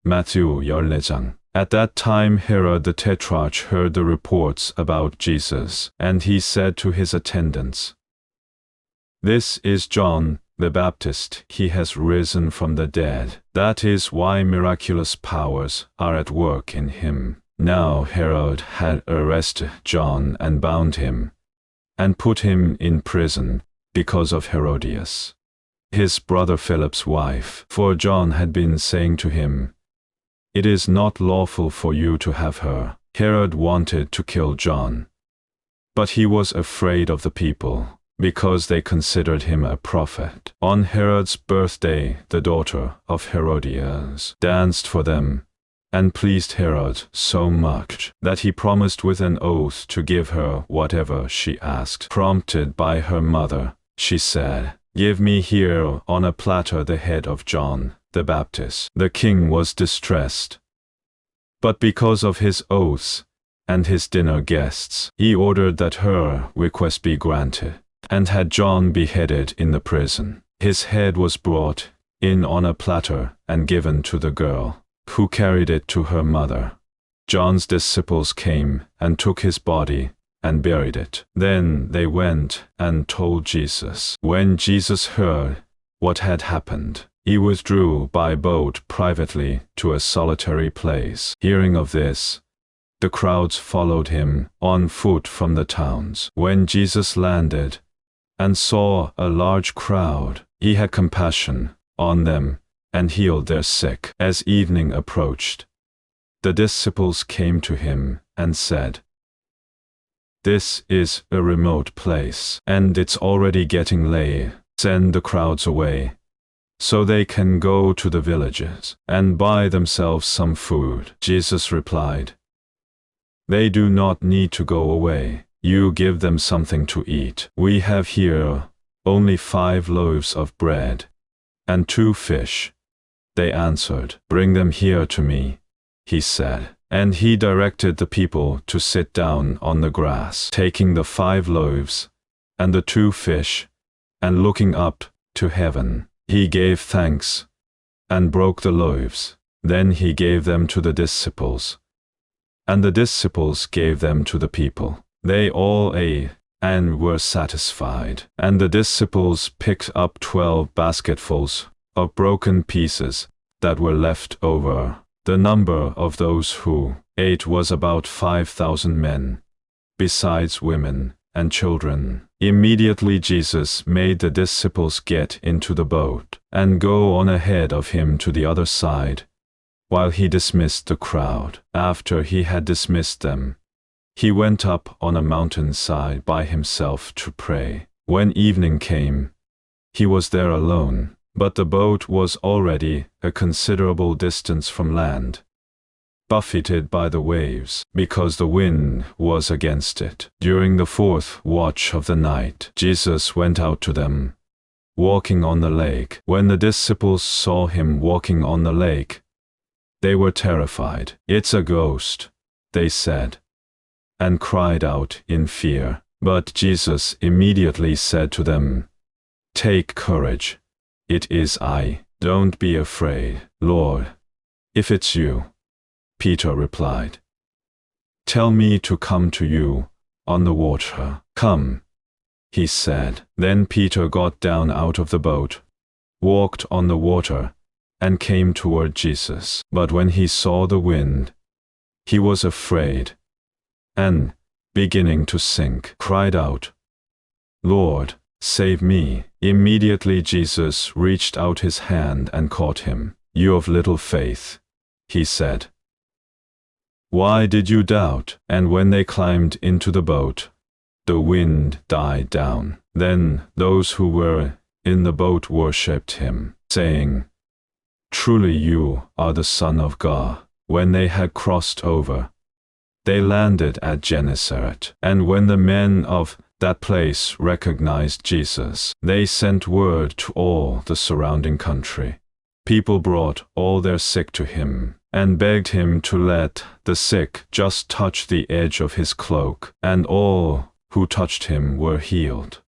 Matthew 14장. At that time Herod the Tetrarch heard the reports about Jesus, and he said to his attendants, "This is John the Baptist. He has risen from the dead. That is why miraculous powers are at work in him." Now Herod had arrested John and bound him, and put him in prison, because of Herodias, his brother Philip's wife. For John had been saying to him, "It is not lawful for you to have her." Herod wanted to kill John, but he was afraid of the people, because they considered him a prophet. On Herod's birthday, the daughter of Herodias danced for them, and pleased Herod so much that he promised with an oath to give her whatever she asked. Prompted by her mother, she said, "Give me here on a platter the head of John the Baptist." The king was distressed, but because of his oaths and his dinner guests, he ordered that her request be granted, and had John beheaded in the prison. His head was brought in on a platter and given to the girl, who carried it to her mother. John's disciples came and took his body and buried it. Then they went and told Jesus. When Jesus heard what had happened, he withdrew by boat privately to a solitary place. Hearing of this, the crowds followed him on foot from the towns. When Jesus landed and saw a large crowd, he had compassion on them and healed their sick. As evening approached, the disciples came to him and said, "This is a remote place, and it's already getting late. Send the crowds away, so they can go to the villages and buy themselves some food." Jesus replied, "They do not need to go away. You give them something to eat." "We have here only 5 loaves of bread and 2 fish," they answered. "Bring them here to me," he said. And he directed the people to sit down on the grass. Taking the 5 loaves and the 2 fish, and looking up to heaven, he gave thanks and broke the loaves. Then he gave them to the disciples, and the disciples gave them to the people. They all ate and were satisfied. And the disciples picked up 12 basketfuls of broken pieces that were left over. The number of those who ate was about 5,000 men, besides women and children. Immediately Jesus made the disciples get into the boat and go on ahead of him to the other side, while he dismissed the crowd. After he had dismissed them, he went up on a mountainside by himself to pray. When evening came, he was there alone, but the boat was already a considerable distance from land, buffeted by the waves, because the wind was against it. During the 4th watch of the night, Jesus went out to them, walking on the lake. When the disciples saw him walking on the lake, they were terrified. "It's a ghost," they said, and cried out in fear. But Jesus immediately said to them, "Take courage. It is I. Don't be afraid." "Lord, if it's you," Peter replied, "tell me to come to you on the water." "Come," he said. Then Peter got down out of the boat, walked on the water, and came toward Jesus. But when he saw the wind, he was afraid, and, beginning to sink, cried out, "Lord, save me." Immediately Jesus reached out his hand and caught him. "You of little faith," he said, "why did you doubt?" And when they climbed into the boat, the wind died down. Then those who were in the boat worshipped him, saying, "Truly you are the Son of God." When they had crossed over, they landed at Gennesaret. And when the men of that place recognized Jesus, they sent word to all the surrounding country. People brought all their sick to him, and begged him to let the sick just touch the edge of his cloak, and all who touched him were healed.